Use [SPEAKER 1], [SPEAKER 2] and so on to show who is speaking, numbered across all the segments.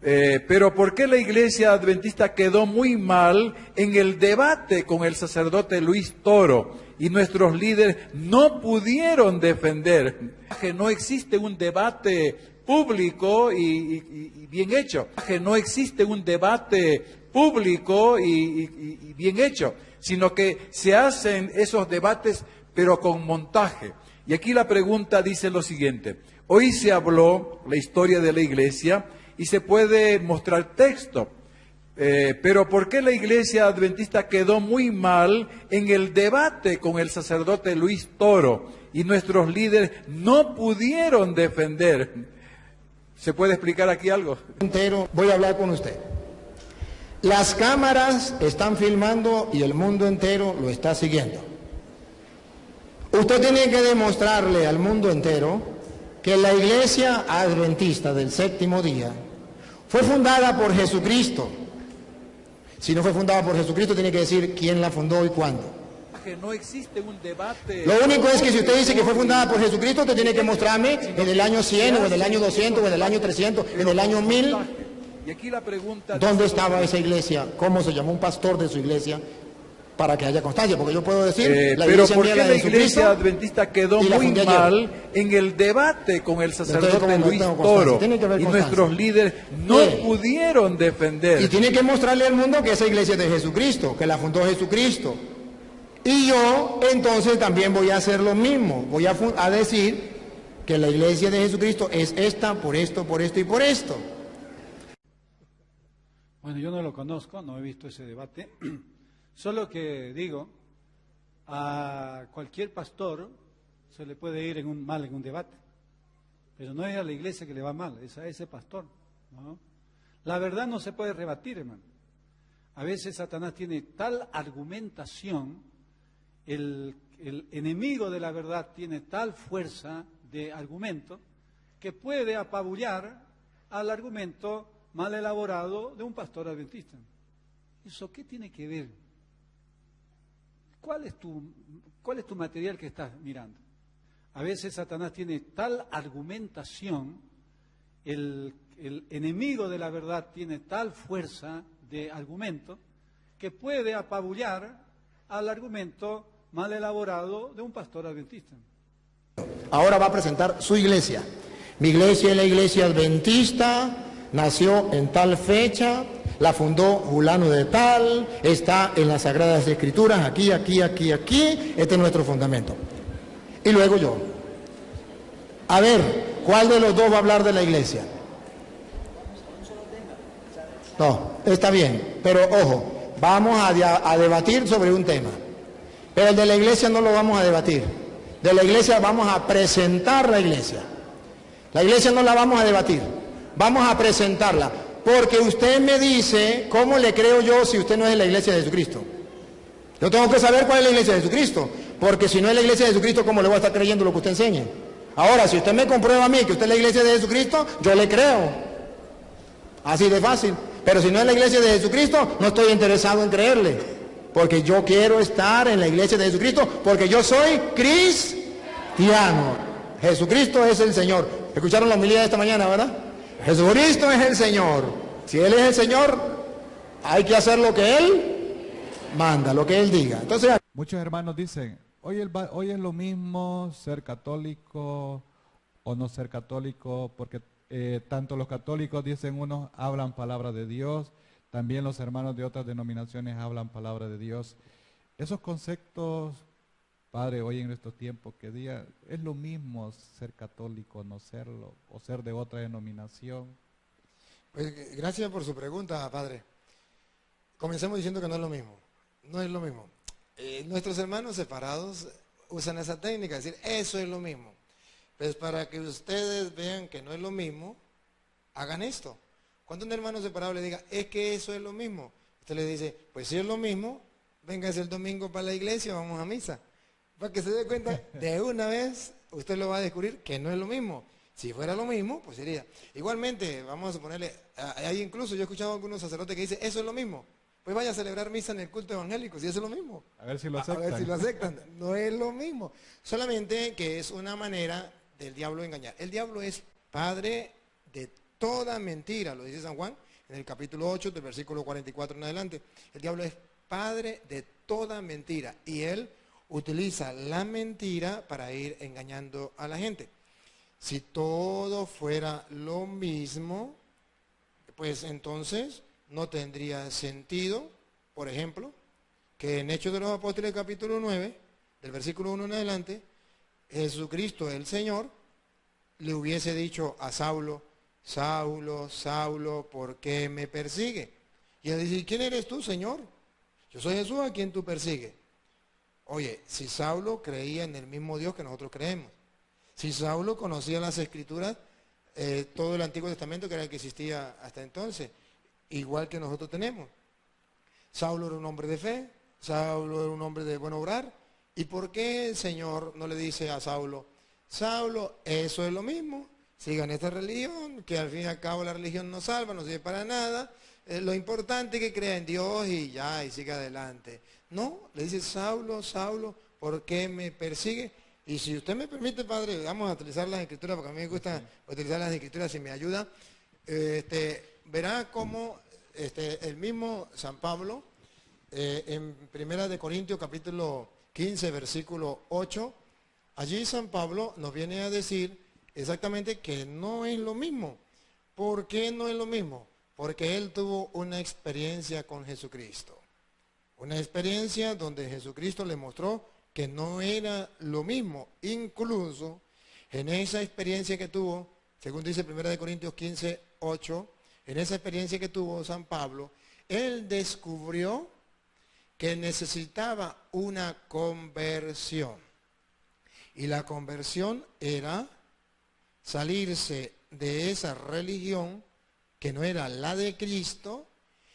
[SPEAKER 1] Pero ¿por qué la iglesia adventista quedó muy mal en el debate con el sacerdote Luis Toro y nuestros líderes no pudieron defender? Que no existe un debate público y bien hecho. Que no existe un debate público y bien hecho, sino que se hacen esos debates pero con montaje. Y aquí la pregunta dice lo siguiente: hoy se habló la historia de la iglesia y se puede mostrar texto, pero ¿por qué la iglesia adventista quedó muy mal en el debate con el sacerdote Luis Toro y nuestros líderes no pudieron defender? ¿Se puede explicar aquí algo?
[SPEAKER 2] Entero, voy a hablar con usted. Las cámaras están filmando y el mundo entero lo está siguiendo. Usted tiene que demostrarle al mundo entero que la iglesia adventista del séptimo día fue fundada por Jesucristo. Si no fue fundada por Jesucristo, tiene que decir quién la fundó y cuándo.
[SPEAKER 1] Que no existe un debate.
[SPEAKER 2] Lo único es que si usted dice que fue fundada por Jesucristo, usted tiene que mostrarme en el año 100, o en el año 200, o en el año 300, en el año 1000.
[SPEAKER 1] Y aquí la pregunta:
[SPEAKER 2] ¿dónde estaba esa iglesia? ¿Cómo se llamó un pastor de su iglesia? Para que haya constancia, porque yo puedo decir,
[SPEAKER 1] pero ¿por qué la iglesia adventista quedó muy mal en el debate con el sacerdote Luis Toro y nuestros líderes no pudieron defender?
[SPEAKER 2] Y tiene que mostrarle al mundo que esa iglesia es de Jesucristo, que la fundó Jesucristo. Y yo entonces también voy a hacer lo mismo, voy a decir que la iglesia de Jesucristo es esta, por esto y por esto.
[SPEAKER 3] Bueno, yo no lo conozco, no he visto ese debate. Solo que digo, a cualquier pastor se le puede ir mal en un debate, pero no es a la iglesia que le va mal, es a ese pastor, ¿no? La verdad no se puede rebatir, hermano. A veces Satanás tiene tal argumentación, el enemigo de la verdad tiene tal fuerza de argumento, que puede apabullar al argumento mal elaborado de un pastor adventista. ¿Eso qué tiene que ver? ¿Cuál es tu material que estás mirando? A veces Satanás tiene tal argumentación, el enemigo de la verdad tiene tal fuerza de argumento, que puede apabullar al argumento mal elaborado de un pastor adventista.
[SPEAKER 2] Ahora va a presentar su iglesia. Mi iglesia es la iglesia adventista, nació en tal fecha, la fundó fulano de tal, está en las Sagradas Escrituras, aquí, este es nuestro fundamento. Y luego yo. A ver, ¿cuál de los dos va a hablar de la iglesia? No, está bien, pero ojo, vamos a debatir sobre un tema. Pero el de la iglesia no lo vamos a debatir. De la iglesia vamos a presentar la iglesia. La iglesia no la vamos a debatir, vamos a presentarla. Porque usted me dice, ¿cómo le creo yo si usted no es la iglesia de Jesucristo? Yo tengo que saber cuál es la iglesia de Jesucristo, porque si no es la iglesia de Jesucristo, ¿cómo le voy a estar creyendo lo que usted enseñe? Ahora, si usted me comprueba a mí que usted es la iglesia de Jesucristo, yo le creo. Así de fácil. Pero si no es la iglesia de Jesucristo, no estoy interesado en creerle, porque yo quiero estar en la iglesia de Jesucristo, porque yo soy cristiano. Jesucristo es el Señor. ¿Escucharon la homilía de esta mañana, verdad? Jesucristo es el Señor. Si Él es el Señor, hay que hacer lo que Él manda, lo que Él diga. Entonces,
[SPEAKER 4] muchos hermanos dicen, hoy es lo mismo ser católico o no ser católico, porque tanto los católicos, dicen unos, hablan palabra de Dios, también los hermanos de otras denominaciones hablan palabra de Dios. Esos conceptos, Padre, hoy en estos tiempos, que diga, ¿es lo mismo ser católico, no serlo, o ser de otra denominación?
[SPEAKER 2] Pues gracias por su pregunta, Padre. Comencemos diciendo que no es lo mismo. No es lo mismo. Nuestros hermanos separados usan esa técnica, es decir, eso es lo mismo. Pues para que ustedes vean que no es lo mismo, hagan esto. Cuando un hermano separado le diga, es que eso es lo mismo, usted le dice, pues si es lo mismo, véngase el domingo para la iglesia, vamos a misa. Para que se dé cuenta, de una vez usted lo va a descubrir que no es lo mismo. Si fuera lo mismo, pues sería. Igualmente, vamos a suponerle, hay incluso, yo he escuchado a algunos sacerdotes que dicen, eso es lo mismo. Pues vaya a celebrar misa en el culto evangélico, si eso es lo mismo.
[SPEAKER 4] A ver si lo aceptan.
[SPEAKER 2] A ver si lo aceptan. No es lo mismo. Solamente que es una manera del diablo engañar. El diablo es padre de toda mentira, lo dice San Juan en el capítulo 8, del versículo 44 en adelante. El diablo es padre de toda mentira y él utiliza la mentira para ir engañando a la gente. Si todo fuera lo mismo, pues entonces no tendría sentido, por ejemplo, que en Hechos de los Apóstoles capítulo 9, del versículo 1 en adelante, Jesucristo el Señor le hubiese dicho a Saulo: Saulo, Saulo, ¿por qué me persigue? Y él dice: ¿quién eres tú, Señor? Yo soy Jesús a quien tú persigues. Oye, si Saulo creía en el mismo Dios que nosotros creemos, si Saulo conocía las Escrituras, todo el Antiguo Testamento, que era el que existía hasta entonces, igual que nosotros tenemos. Saulo era un hombre de fe, Saulo era un hombre de buen obrar. ¿Y por qué el Señor no le dice a Saulo: Saulo, eso es lo mismo, sigan esta religión, que al fin y al cabo la religión no salva, no sirve para nada, lo importante es que crea en Dios y ya, y siga adelante? No, le dice: Saulo, Saulo, ¿por qué me persigue? Y si usted me permite, padre, vamos a utilizar las Escrituras, porque a mí me gusta utilizar las Escrituras, si me ayuda. Verá cómo el mismo San Pablo, en Primera de Corintios capítulo 15, versículo 8, allí San Pablo nos viene a decir exactamente que no es lo mismo. ¿Por qué no es lo mismo? Porque él tuvo una experiencia con Jesucristo. Una experiencia donde Jesucristo le mostró que no era lo mismo. Incluso en esa experiencia que tuvo, según dice 1 Corintios 15, 8, en esa experiencia que tuvo San Pablo, él descubrió que necesitaba una conversión. Y la conversión era salirse de esa religión que no era la de Cristo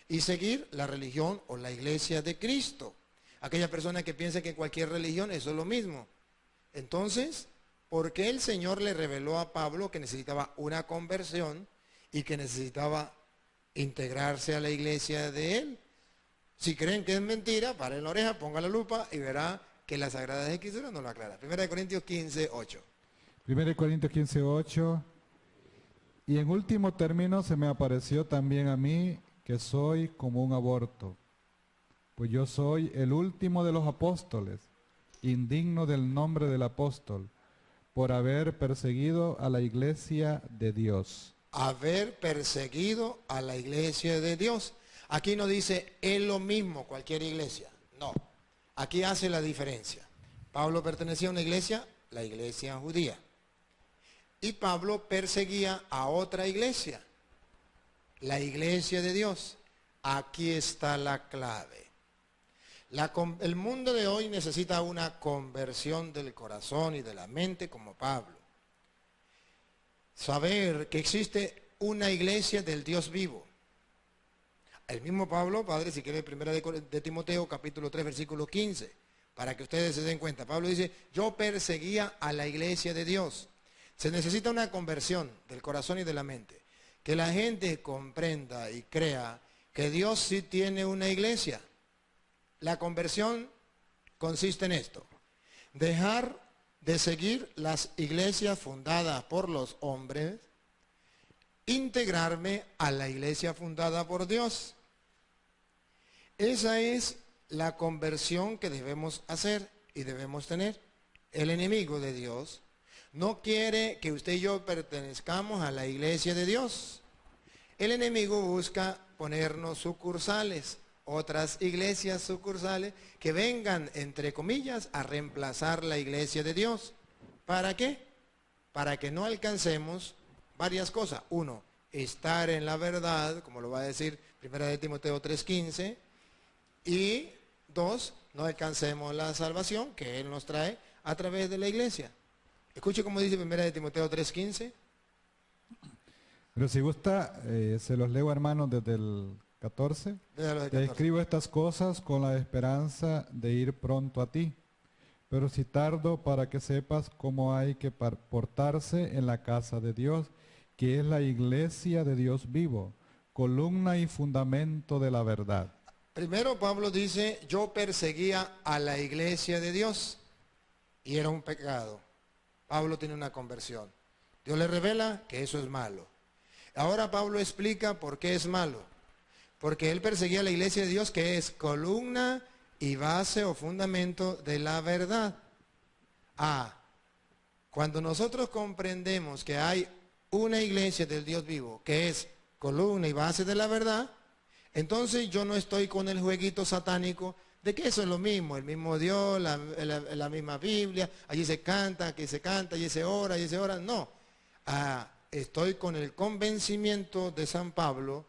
[SPEAKER 2] y seguir la religión o la iglesia de Cristo. Aquella persona que piensa que en cualquier religión eso es lo mismo. Entonces, ¿por qué el Señor le reveló a Pablo que necesitaba una conversión y que necesitaba integrarse a la iglesia de él? Si creen que es mentira, paren la oreja, pongan la lupa y verá que las Sagradas Escrituras no lo aclaran. 1 Corintios 15, 8.
[SPEAKER 4] 1 Corintios 15, 8. Y en último término se me apareció también a mí que soy como un aborto, pues yo soy el último de los apóstoles, indigno del nombre del apóstol, por haber perseguido a la iglesia de Dios.
[SPEAKER 2] Haber perseguido a la iglesia de Dios. Aquí no dice es lo mismo cualquier iglesia, no. Aquí hace la diferencia. Pablo pertenecía a una iglesia, la iglesia judía. Y Pablo perseguía a otra iglesia, la iglesia de Dios. Aquí está la clave. El mundo de hoy necesita una conversión del corazón y de la mente como Pablo. Saber que existe una iglesia del Dios vivo. El mismo Pablo, padre, si quiere, 1 de Timoteo, capítulo 3, versículo 15, para que ustedes se den cuenta. Pablo dice: yo perseguía a la iglesia de Dios. Se necesita una conversión del corazón y de la mente. Que la gente comprenda y crea que Dios sí tiene una iglesia. La conversión consiste en esto: dejar de seguir las iglesias fundadas por los hombres, integrarme a la iglesia fundada por Dios. Esa es la conversión que debemos hacer y debemos tener. El enemigo de Dios no quiere que usted y yo pertenezcamos a la iglesia de Dios. El enemigo busca ponernos sucursales, otras iglesias sucursales que vengan, entre comillas, a reemplazar la iglesia de Dios. ¿Para qué? Para que no alcancemos varias cosas. Uno, estar en la verdad, como lo va a decir 1 de Timoteo 3:15. Y dos, no alcancemos la salvación que Él nos trae a través de la iglesia. Escuche cómo dice 1 de Timoteo 3:15.
[SPEAKER 4] Pero si gusta, se los leo, hermanos, desde el 14. Te escribo estas cosas con la esperanza de ir pronto a ti, pero si tardo, para que sepas cómo hay que portarse en la casa de Dios, que es la iglesia de Dios vivo, columna y fundamento de la verdad.
[SPEAKER 2] Primero Pablo dice: yo perseguía a la iglesia de Dios y era un pecado. Pablo tiene una conversión. Dios le revela que eso es malo. Ahora Pablo explica por qué es malo. Porque él perseguía a la iglesia de Dios, que es columna y base o fundamento de la verdad. Cuando nosotros comprendemos que hay una iglesia del Dios vivo, que es columna y base de la verdad, entonces yo no estoy con el jueguito satánico de que eso es lo mismo, el mismo Dios, la misma Biblia, allí se canta, aquí se canta, allí se ora, allí se ora. No, estoy con el convencimiento de San Pablo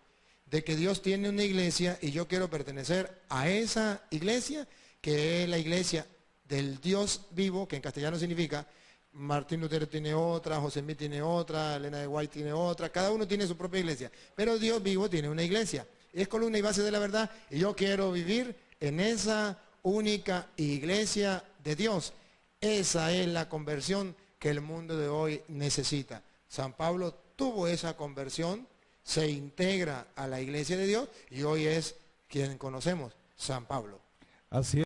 [SPEAKER 2] de que Dios tiene una iglesia y yo quiero pertenecer a esa iglesia, que es la iglesia del Dios vivo, que en castellano significa, Martín Lutero tiene otra, José Smith tiene otra, Elena de White tiene otra, cada uno tiene su propia iglesia, pero Dios vivo tiene una iglesia, es columna y base de la verdad, y yo quiero vivir en esa única iglesia de Dios. Esa es la conversión que el mundo de hoy necesita. San Pablo tuvo esa conversión, se integra a la iglesia de Dios y hoy es quien conocemos, San Pablo.
[SPEAKER 4] Así es.